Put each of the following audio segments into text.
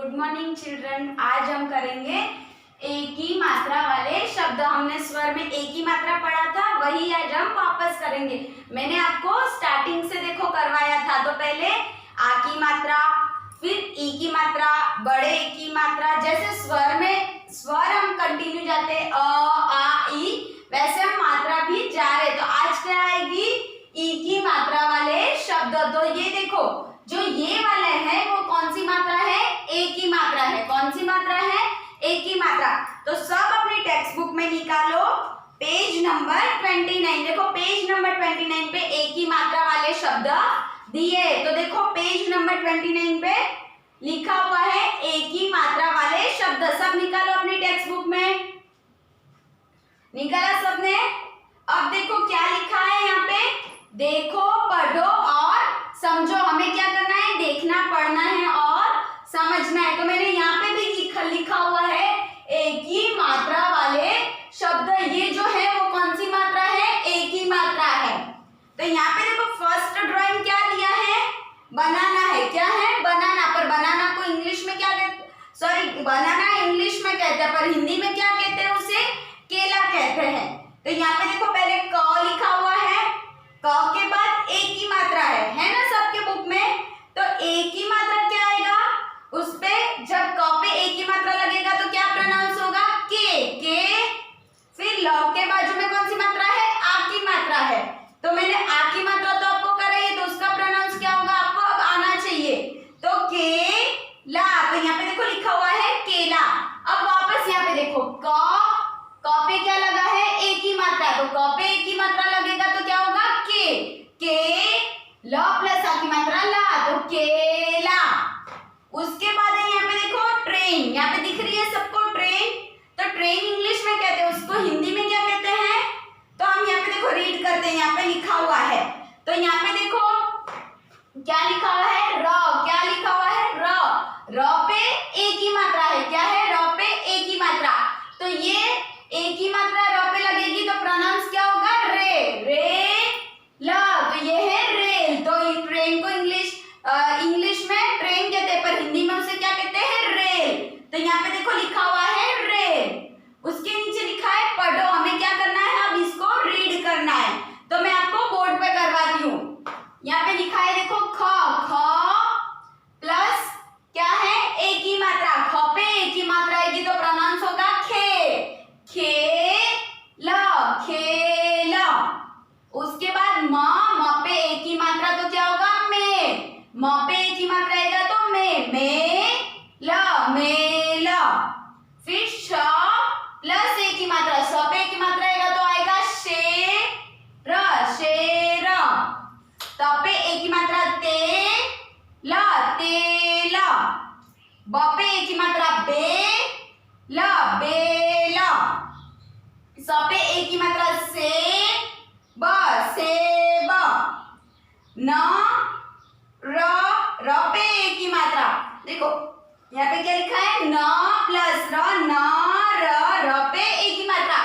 Good morning children. आज हम करेंगे एक ही मात्रा वाले शब्द। हमने स्वर में एक ही मात्रा पढ़ा था, वही आज हम वापस करेंगे। मैंने आपको स्टार्टिंग से देखो करवाया था। तो पहले आ की मात्रा, फिर ई की मात्रा, बड़े ई की मात्रा। जैसे स्वर में स्वर हम कंटिन्यू जाते अ आ ई, वैसे हम मात्रा भी जा रहे। तो आज क्या आएगी? ई की मात्रा वाले शब्द। तो ये देखो, जो ये वाले हैं वो कौन सी मात्रा है? एक ही मात्रा है। कौन सी मात्रा है? एक ही मात्रा। तो सब अपनी टेक्स्ट बुक में निकालो पेज नंबर 29। देखो पेज नंबर 29 पे एक ही मात्रा वाले शब्द दिए। तो देखो पेज नंबर 29 पे लिखा हुआ है एक ही मात्रा वाले शब्द। सब निकालो अपनी टेक्स्ट बुक में। निकाला सबने? अब देखो क्या लिखा है यहाँ पे। देखो, पढ़ो और समझो। हमें क्या करना है? देखना, पढ़ना है और समझना है। तो मैंने यहाँ पे भी लिखा हुआ है एक ही मात्रा वाले शब्द। ये जो है वो कौन सी मात्रा है? एक ही मात्रा है। तो यहाँ पे देखो फर्स्ट ड्राइंग क्या दिया है? बनाना है। क्या है? बनाना। पर बनाना को इंग्लिश में क्या कहते? सॉरी, बनाना इंग्लिश में कहते हैं, पर हिंदी में क्या कहते हैं? उसे केला कहते हैं। तो यहाँ पे देखो पहले क लिखा हुआ है। क के बाद एक ही मात्रा है ना सबके बुक में। तो एक ही मात्रा क्या आएगा? उस पे जब क पे एक ही मात्रा लगेगा तो क्या प्रोनाउंस होगा? के। फिर ल के बाजू में कौन सी मात्रा है? आ की मात्रा है। तो मैंने आ की मात्रा तो आपको कराई है, तो उसका प्रोनाउंस क्या होगा? आपको अब आना चाहिए। तो केला। तो यहाँ पे देखो लिखा हुआ है केला। अब वापस यहाँ पे देखो क पे क्या लगा है? एक ही मात्रा। तो क पे एक ही मात्रा लगेगा तो क्या होगा? के ल प्लस आ की मात्रा ला, तो केला। उसके बाद है यहाँ पे देखो ट्रेन। यहाँ पे दिख रही है सबको ट्रेन। तो ट्रेन इंग्लिश में कहते हैं, उसको हिंदी में क्या कहते हैं? तो हम यहाँ पे देखो रीड करते हैं। यहाँ पे लिखा हुआ है। तो यहाँ पे देखो क्या लिखा हुआ है? र। क्या लिखा हुआ है? र। र पे एक ही मात्रा है। क्या है? र पे एक ही मात्रा। तो ये एक ही मात्रा र पे लगेगी तो प्रोनाउंस क्या होगा? रे ला। तो ये है रेल। तो ये ट्रेन को इंग्लिश में ट्रेन कहते हैं, पर हिंदी में उसे क्या कहते हैं? रेल। तो यहाँ पे देखो लिखा हुआ है रेल। उसके नीचे लिखा है पढ़ो। हमें क्या करना है? अब इसको रीड करना है। तो मैं आपको बोर्ड पे करवाती हूँ। यहाँ पे लिखा है देखो ख। ख प्लस क्या है? एक ही मात्रा। ख पे एक ही मात्रा आएगी तो प्रोनाउंस होगा खे ला, खेला। उसके बाद म पे एक ही मात्रा तो क्या होगा? में। म पे एक ही मात्रा आएगा तो मेला। फिर श प्लस एक ही मात्रा, स पे एक ही मात्रा आएगा तो आएगा शेर। त पे एक ही मात्रा तेला। ब पे एक ही मात्रा बेला। स पे एक ही मात्रा सेब। न र पे एक ही मात्रा। देखो यहाँ पे क्या लिखा है? न प्लस र पे एक ही मात्रा।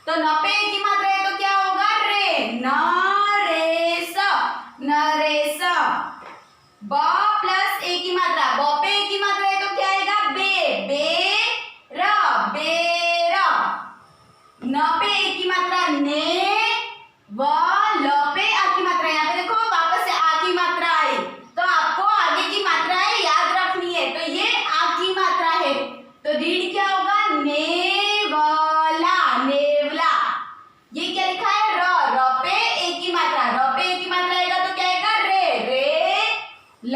तो न पे एक ही मात्रा है तो क्या होगा? रे। नरेश। ब प्लस एक ही मात्रा। ब पे एक ही मात्रा है तो क्या आएगा? बेरा। न पे एक ही मात्रा ने ल पे आ की मात्रा। यहाँ पे देखो वापस से आ की मात्रा आई, तो आपको आगे की मात्राएं याद रखनी है। तो ये आ की मात्रा है, तो रीड क्या होगा? नेवला। ये क्या लिखा है? र पे एक ही मात्रा। र पे एक ही मात्रा आएगा तो क्या आएगा? रे ल।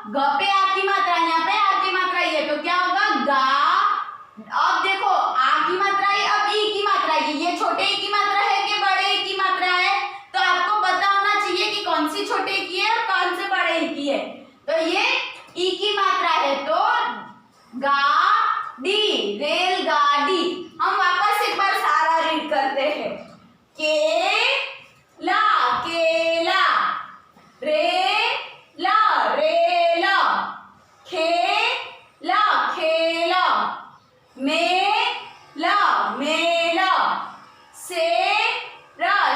ग पे आ की मात्रा। यहाँ पे आ की मात्रा ही है तो क्या होगा? गा। अब देखो आ की मात्रा है, अब ई की मात्रा है। ये छोटे ई की मात्रा है कि बड़े ई की मात्रा है? तो आपको पता होना चाहिए कि कौन सी छोटे की है और कौन से बड़े की है। तो ये ई की मात्रा है तो गाड़ी, रेलगाड़ी। हम वापस एक बार सारा रीड करते हैं। केला, रेला, खेला, मेला,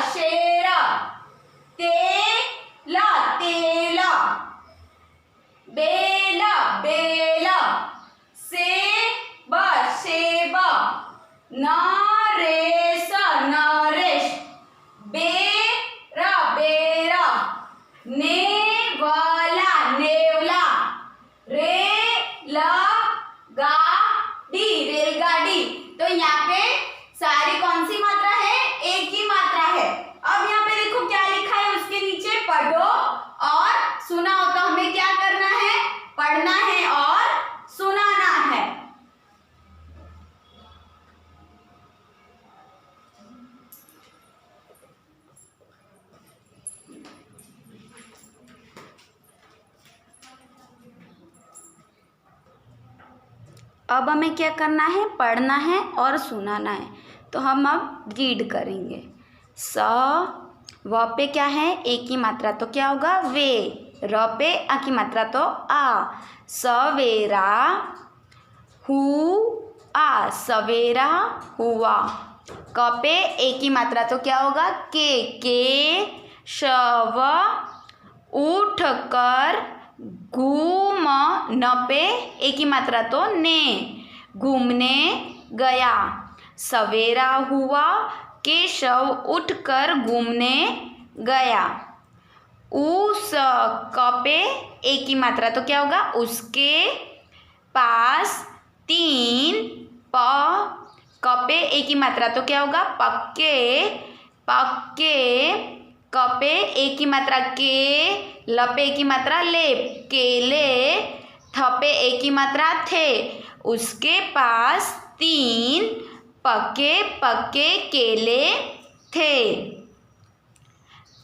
शेरा, तेला, बेला, नरेश नरेश, बेरा बेरा, नेवला नेवला, रेलगाड़ी रेलगाड़ी। तो यहाँ पे सारी कौन सी मात्रा है? एक ही मात्रा है। अब यहाँ पे देखो क्या लिखा है उसके नीचे, पढ़ो और सुनाओ। तो हमें क्या करना है? पढ़ना है और सुनाना है। अब हमें क्या करना है? पढ़ना है और सुनाना है। तो हम अब रीड करेंगे। स व पे क्या है? एक ही मात्रा, तो क्या होगा? वे। र पे आ की मात्रा, तो आ। सवेरा हुआ, सवेरा हुआ। क पे एक ही मात्रा, तो क्या होगा? के शव उठ कर घूम। न पे एक ही मात्रा, तो ने घूमने गया। सवेरा हुआ, केशव उठकर घूमने गया। उस क पे एक ही मात्रा, तो क्या होगा? उसके पास तीन। प क पे एक ही मात्रा, तो क्या होगा? पक्के पक्के। क पे एक ही मात्रा, के। ल पे एक ही मात्रा, ले केले। थ पे एक ही मात्रा, थे। उसके पास तीन पक्के पक्के केले थे।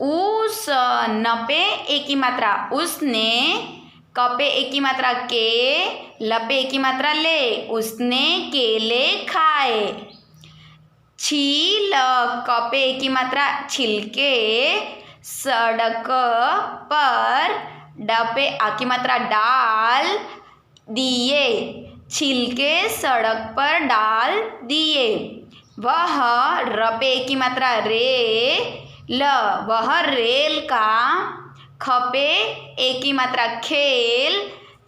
उस न पे एक ही मात्रा, उसने। क पे एक ही मात्रा, के। ल पे एक ही मात्रा, ले। उसने केले खाए। छील क पे एक ही मात्रा, छिलके। सड़क पर ड पे आ की मात्रा, डाल दिए। छिलके सड़क पर डाल दिए। वह र पे एक ही मात्रा, रे ल वह रेल का। ख पे एक ही मात्रा, खेल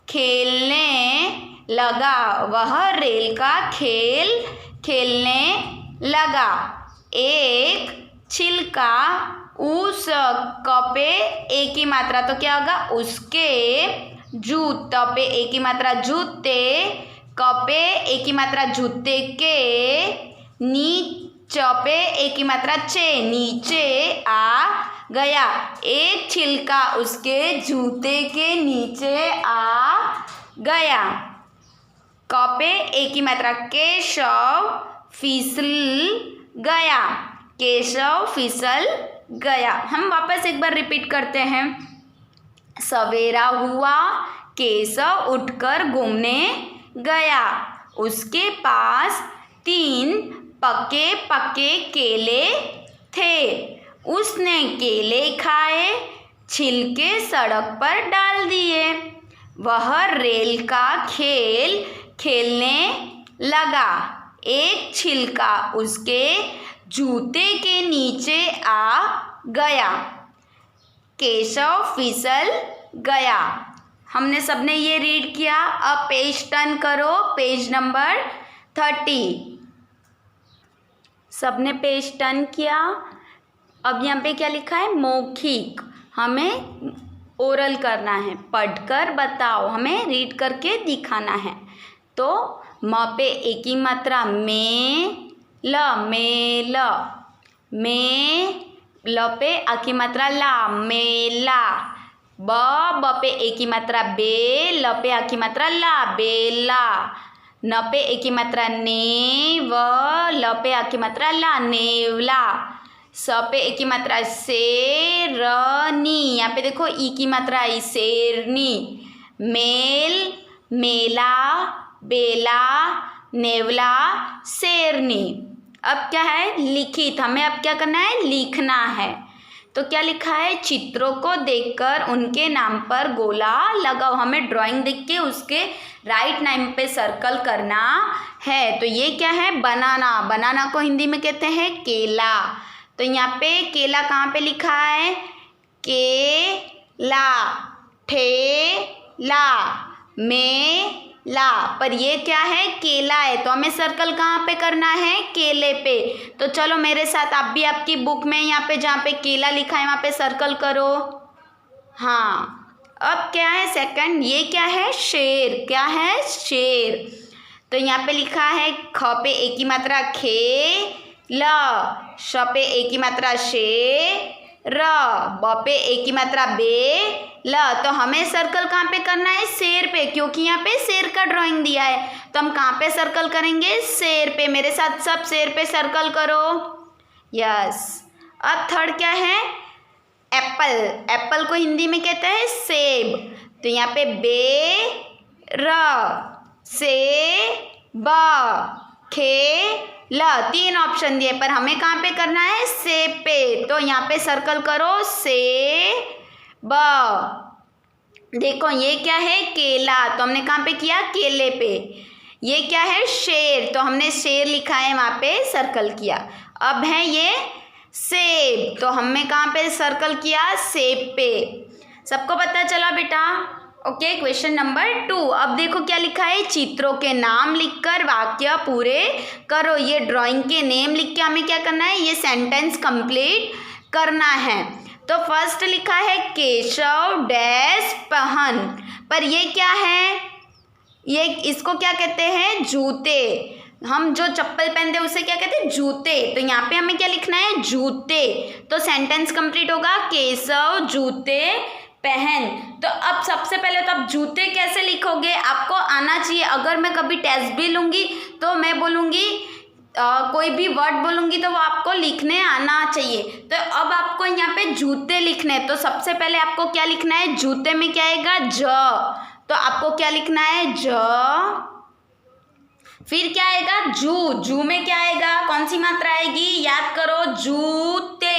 खेलने लगा। वह रेल का खेल खेलने लगा। एक छिलका उस क पे एक ही मात्रा, तो क्या होगा? उसके। जूत पे एक ही मात्रा, जूते। क पे एक ही मात्रा, जूते के। नीच पे एक ही मात्रा, चे नीचे आ गया। एक छिलका उसके जूते के नीचे आ गया। क पे एक ही मात्रा, केशव फिसल गया। केशव फिसल गया। हम वापस एक बार रिपीट करते हैं। सवेरा हुआ, केशव उठकर घूमने गया। उसके पास तीन पक्के पक्के केले थे। उसने केले खाए, छिलके सड़क पर डाल दिए। वह रेल का खेल खेलने लगा। एक छिलका उसके जूते के नीचे आ गया। केशव फिसल गया। हमने सबने ये रीड किया। अब पेज टर्न करो, पेज नंबर 30। सबने पेज टर्न किया। अब यहाँ पे क्या लिखा है? मौखिक। हमें ओरल करना है, पढ़कर बताओ, हमें रीड करके दिखाना है। तो म पे एक ही मात्रा, में ल मेल। में ल पे आ की मात्रा, ला मेला। ब पे एक ही मात्रा, बे। ल पे आ की मात्रा, ला बेला। न पे एक ही मात्रा, ने। व ल पे आ की मात्रा, ला नेवला। स पे एक ही मात्रा, शेरनी। यहाँ पे देखो ई की मात्रा आई, शेरनी। मेल मेला, बेला, नेवला, शेरनी। अब क्या है? लिखित। हमें अब क्या करना है? लिखना है। तो क्या लिखा है? चित्रों को देखकर उनके नाम पर गोला लगाओ। हमें ड्राइंग देख के उसके राइट नाम पे सर्कल करना है। तो ये क्या है? बनाना। बनाना को हिंदी में कहते हैं केला। तो यहाँ पे केला कहाँ पे लिखा है? केला। ठेला में ला, पर ये क्या है, केला है, तो हमें सर्कल कहाँ पे करना है, केले पे। तो चलो मेरे साथ आप भी आपकी बुक में यहाँ पे जहाँ पे केला लिखा है वहाँ पे सर्कल करो। हाँ, अब क्या है सेकंड, ये क्या है, शेर, क्या है, शेर। तो यहाँ पे लिखा है ख पे एक ही मात्रा खे, ल, श पे एक ही मात्रा शे, र, ब पे एक ही मात्रा बे, ल। तो हमें सर्कल कहाँ पे करना है, शेर पे, क्योंकि यहाँ पे शेर का ड्राइंग दिया है। तो हम कहाँ पे सर्कल करेंगे, शेर पे। मेरे साथ सब शेर पे सर्कल करो। यस। अब थर्ड क्या है, एप्पल। एप्पल को हिंदी में कहते हैं सेब। तो यहाँ पे बे, र, से, ब, खे, ल, 3 ऑप्शन दिए, पर हमें कहाँ पे करना है, सेब पे। तो यहाँ पे सर्कल करो, से, ब। देखो ये क्या है, केला, तो हमने कहाँ पे किया, केले पे। ये क्या है, शेर, तो हमने शेर लिखा है वहाँ पे सर्कल किया। अब है ये सेब, तो हमने कहाँ पे सर्कल किया, सेब पे। सबको पता चला बेटा? Okay, question number 2। अब देखो क्या लिखा है, चित्रों के नाम लिखकर वाक्य पूरे करो। ये ड्राइंग के नेम लिख के हमें क्या करना है, ये सेंटेंस कंप्लीट करना है। तो फर्स्ट लिखा है केशव डैश पहन, पर ये क्या है, ये इसको क्या कहते हैं, जूते। हम जो चप्पल पहनते हैं उसे क्या कहते हैं, जूते। तो यहाँ पे हमें क्या लिखना है, जूते। तो सेंटेंस कंप्लीट होगा, केशव जूते पहन। तो अब सबसे पहले तो आप जूते कैसे लिखोगे, आपको आना चाहिए। अगर मैं कभी टेस्ट भी लूँगी तो मैं बोलूँगी, कोई भी वर्ड बोलूँगी तो वो आपको लिखने आना चाहिए। तो अब आपको यहाँ पे जूते लिखने, तो सबसे पहले आपको क्या लिखना है, जूते में क्या आएगा, ज। तो आपको क्या लिखना है, ज। फिर क्या आएगा, जू। जू में क्या आएगा, कौन सी मात्रा आएगी, याद करो, जूते।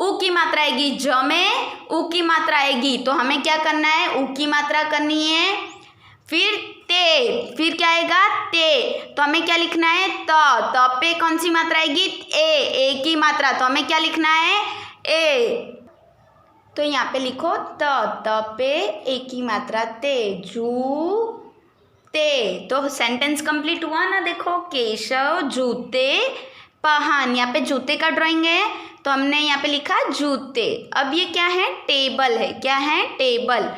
ऊ की मात्रा आएगी, ज में ऊ की मात्रा आएगी। तो हमें क्या करना है, ऊ की मात्रा करनी है। फिर ते, फिर क्या आएगा, ते। तो हमें क्या लिखना है, त पे कौन सी मात्रा आएगी, ए की मात्रा। तो हमें क्या लिखना है, ए। तो यहाँ पे लिखो त पे ए की मात्रा, ते, जू ते। तो सेंटेंस कंप्लीट हुआ ना। देखो, केशव जूते पहन, यहाँ पे जूते का ड्राइंग है तो हमने यहाँ पे लिखा जूते। अब ये क्या है, टेबल है, क्या है, टेबल।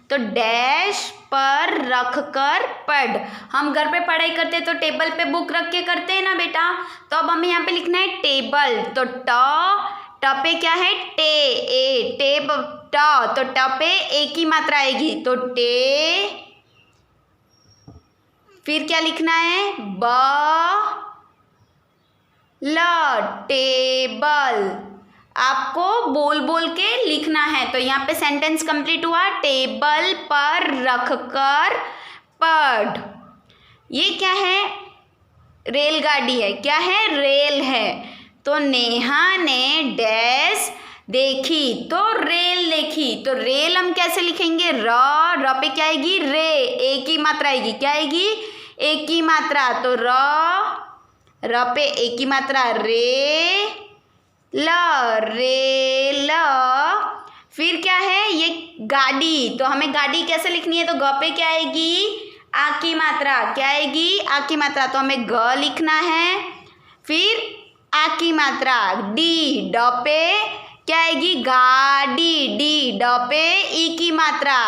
तो डैश पर रख कर पढ़। हम घर पे पढ़ाई करते तो टेबल पे बुक रख के करते हैं ना बेटा। तो अब हमें यहाँ पे लिखना है टेबल। तो ट पे क्या है, टे, ए, टेब, ट। तो ट पे ए की मात्रा आएगी, तो टे। फिर क्या लिखना है, ब, ल, टेबल। आपको बोल बोल के लिखना है। तो यहाँ पे सेंटेंस कंप्लीट हुआ, टेबल पर रखकर पढ़। ये क्या है, रेलगाड़ी है, क्या है, रेल है। तो नेहा ने डैश देखी, तो रेल देखी। तो रेल हम कैसे लिखेंगे, र पे क्या आएगी, रे, ए की मात्रा आएगी, क्या आएगी, ए की मात्रा। तो र पे ए की मात्रा, रे, ल, रेल। फिर क्या है, ये गाड़ी। तो हमें गाड़ी कैसे लिखनी है, तो ग पे क्या आएगी, आ की मात्रा, क्या आएगी, आ की मात्रा। तो हमें ग लिखना है। फिर आ की मात्रा, डी, ड पे क्या आएगी, गाड़ी, डी, ड पे ई की मात्रा।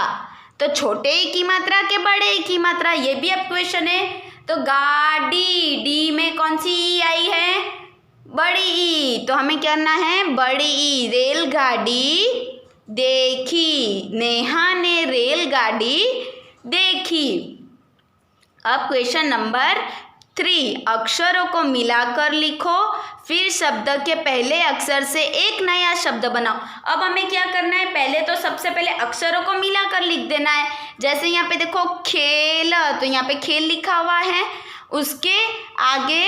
तो छोटे ई की मात्रा के बड़े ई की मात्रा, ये भी अब क्वेश्चन है। तो गाड़ी, डी में कौन सी ई आई है, बड़ी ई। तो हमें क्या करना है, बड़ी ई। रेलगाड़ी देखी, नेहा ने रेलगाड़ी देखी। अब क्वेश्चन नंबर 3, अक्षरों को मिलाकर लिखो, फिर शब्द के पहले अक्षर से एक नया शब्द बनाओ। अब हमें क्या करना है, पहले तो सबसे पहले अक्षरों को मिलाकर लिख देना है। जैसे यहाँ पे देखो खेल, तो यहाँ पे खेल लिखा हुआ है, उसके आगे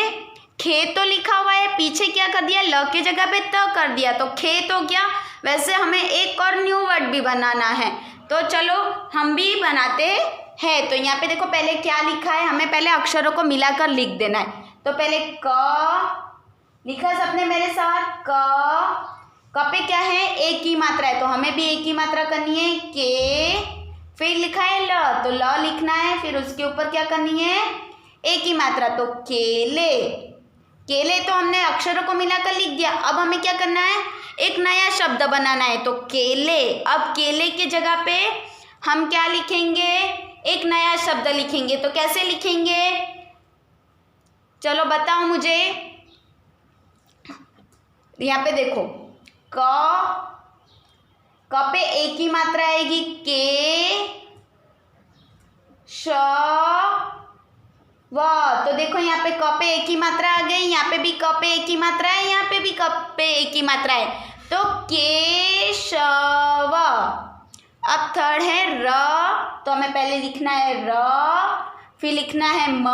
खे तो लिखा हुआ है, पीछे क्या कर दिया, ल के जगह पे त कर दिया, तो खे तो क्या। वैसे हमें एक और न्यू वर्ड भी बनाना है, तो चलो हम भी बनाते हैं। तो यहाँ पे देखो पहले क्या लिखा है, हमें पहले अक्षरों को मिलाकर लिख देना है। तो पहले क लिखा सबने मेरे साथ, क पे क्या है, ए की मात्रा है, तो हमें भी ए की मात्रा करनी है, के। फिर लिखा है ल, तो ल लिखना है, फिर उसके ऊपर क्या करनी है, एक ही मात्रा, तो केले। केले तो हमने अक्षरों को मिलाकर लिख दिया। अब हमें क्या करना है, एक नया शब्द बनाना है, तो केले। अब केले के जगह पे हम क्या लिखेंगे, एक नया शब्द लिखेंगे। तो कैसे लिखेंगे, चलो बताओ मुझे। यहाँ पे देखो, क पे एक ही मात्रा आएगी, के श व। तो देखो यहाँ पे क पे एक ही मात्रा आ गई, यहाँ पे भी क पे एक ही मात्रा है, यहाँ पे भी क पे एक ही मात्रा है, तो केशव। अब थर्ड है र, तो हमें पहले लिखना है र, फिर लिखना है म,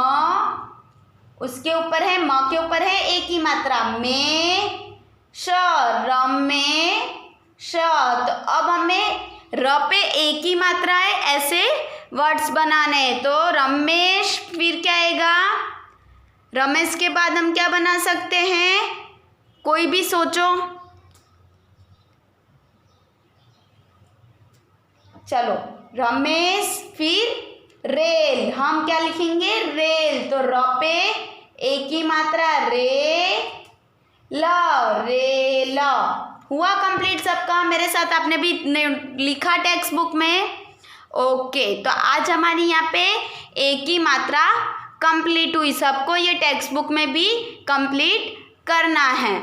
उसके ऊपर है, म के ऊपर है एक ही मात्रा, में श, रमेश। तो अब हमें र पे एक ही मात्रा है, ऐसे वर्ड्स बनाने हैं। तो रमेश, फिर क्या आएगा, रमेश के बाद हम क्या बना सकते हैं, कोई भी सोचो। चलो, रमेश, फिर रेल, हम क्या लिखेंगे, रेल। तो र पे एक ही मात्रा, रे ल, रेल। हुआ कंप्लीट सबका, मेरे साथ आपने भी लिखा टेक्स्ट बुक में। ओके, तो आज हमारी यहाँ पे एक ही मात्रा कंप्लीट हुई। सबको ये टेक्स्ट बुक में भी कंप्लीट करना है।